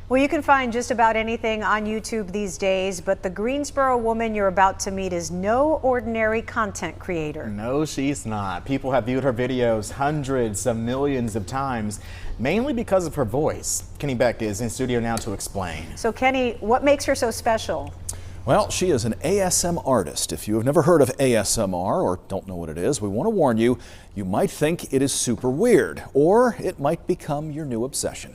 Well, you can find just about anything on YouTube these days, but the Greensboro woman you're about to meet is no ordinary content creator. No, she's not. People have viewed her videos hundreds of millions of times, mainly because of her voice. Kenny Beck is in studio now to explain. So Kenny, what makes her so special? Well, she is an ASM artist. If you have never heard of ASMR or don't know what it is, we want to warn you, you might think it is super weird, or it might become your new obsession.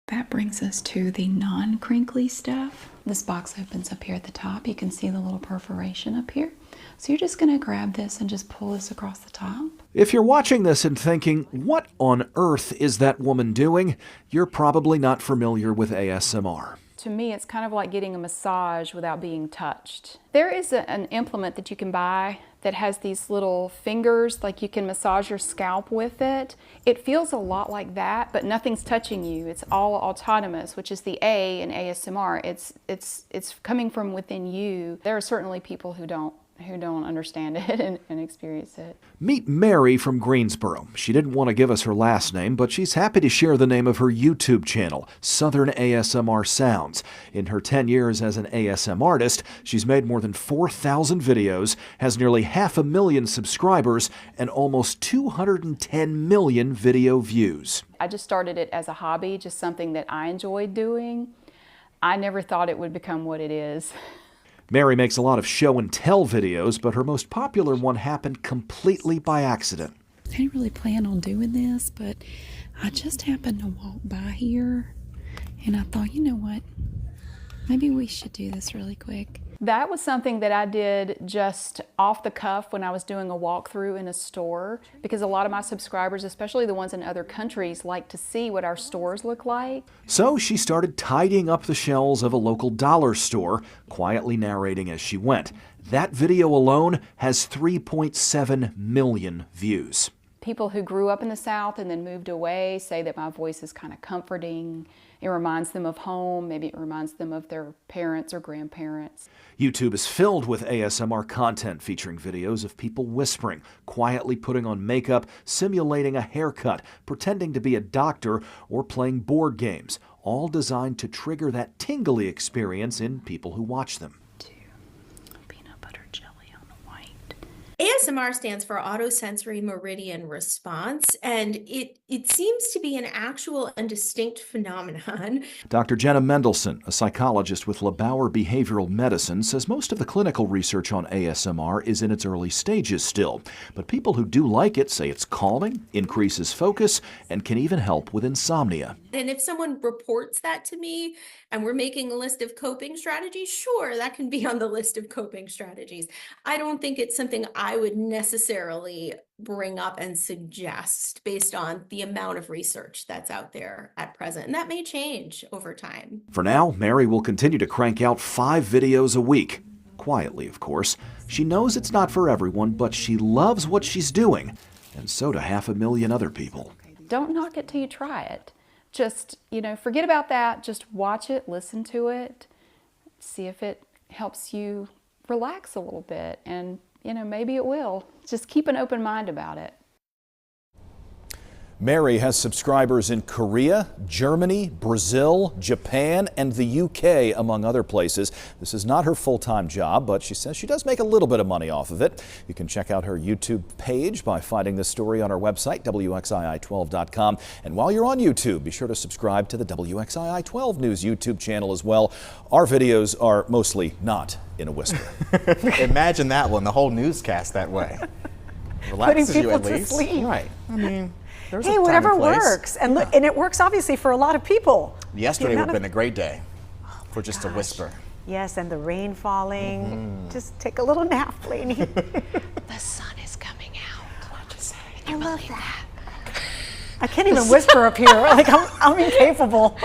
That brings us to the non-crinkly stuff. This box opens up here at the top. You can see the little perforation up here. So you're just going to grab this and just pull this across the top. If you're watching this and thinking, what on earth is that woman doing? You're probably not familiar with ASMR. To me, it's kind of like getting a massage without being touched. There is an implement that you can buy that has these little fingers, like you can massage your scalp with it. It feels a lot like that, but nothing's touching you. It's all autonomous, which is the A in ASMR. It's coming from within you. There are certainly people who don't understand it and experience it. Meet Mary from Greensboro. She didn't want to give us her last name, but she's happy to share the name of her YouTube channel, Southern ASMR Sounds. In her 10 years as an ASM artist, she's made more than 4,000 videos, has nearly 500,000 subscribers, and almost 210 million video views. I just started it as a hobby, just something that I enjoyed doing. I never thought it would become what it is. Mary makes a lot of show and tell videos, but her most popular one happened completely by accident. I didn't really plan on doing this, but I just happened to walk by here and I thought, you know what, maybe we should do this really quick. That was something that I did just off the cuff when I was doing a walkthrough in a store, because a lot of my subscribers, especially the ones in other countries, like to see what our stores look like. So she started tidying up the shelves of a local dollar store, quietly narrating as she went. That video alone has 3.7 million views. People who grew up in the South and then moved away say that my voice is kind of comforting. It reminds them of home. Maybe it reminds them of their parents or grandparents. YouTube is filled with ASMR content featuring videos of people whispering, quietly putting on makeup, simulating a haircut, pretending to be a doctor, or playing board games, all designed to trigger that tingly experience in people who watch them. Peanut butter jelly on the white. ASMR stands for Autosensory Meridian Response, and it seems to be an actual and distinct phenomenon. Dr. Jenna Mendelson, a psychologist with LeBauer Behavioral Medicine, says most of the clinical research on ASMR is in its early stages still, but people who do like it say it's calming, increases focus, and can even help with insomnia. And if someone reports that to me and we're making a list of coping strategies, sure, that can be on the list of coping strategies. I don't think it's something I would necessarily bring up and suggest based on the amount of research that's out there at present. And that may change over time. For now, Mary will continue to crank out 5 videos a week. Quietly, of course. She knows it's not for everyone, but she loves what she's doing. And so do 500,000 other people. Don't knock it till you try it. Just, forget about that. Just watch it, listen to it, see if it helps you relax a little bit. And, maybe it will. Just keep an open mind about it. Mary has subscribers in Korea, Germany, Brazil, Japan, and the UK, among other places. This is not her full-time job, but she says she does make a little bit of money off of it. You can check out her YouTube page by finding this story on our website, WXII12.com. And while you're on YouTube, be sure to subscribe to the WXII 12 News YouTube channel as well. Our videos are mostly not in a whisper. Imagine that one, the whole newscast that way. Relaxes Putting you people at to least. sleep. Right. I mean, there's a Hey, time whatever and place. works. And look, and it works obviously for a lot of people. Yesterday The would amount have of- been a great day for just a whisper. Yes, and the rain falling. Just take a little nap, Lainey. The sun is coming out. I love that. I can't even whisper up here. Like I'm incapable.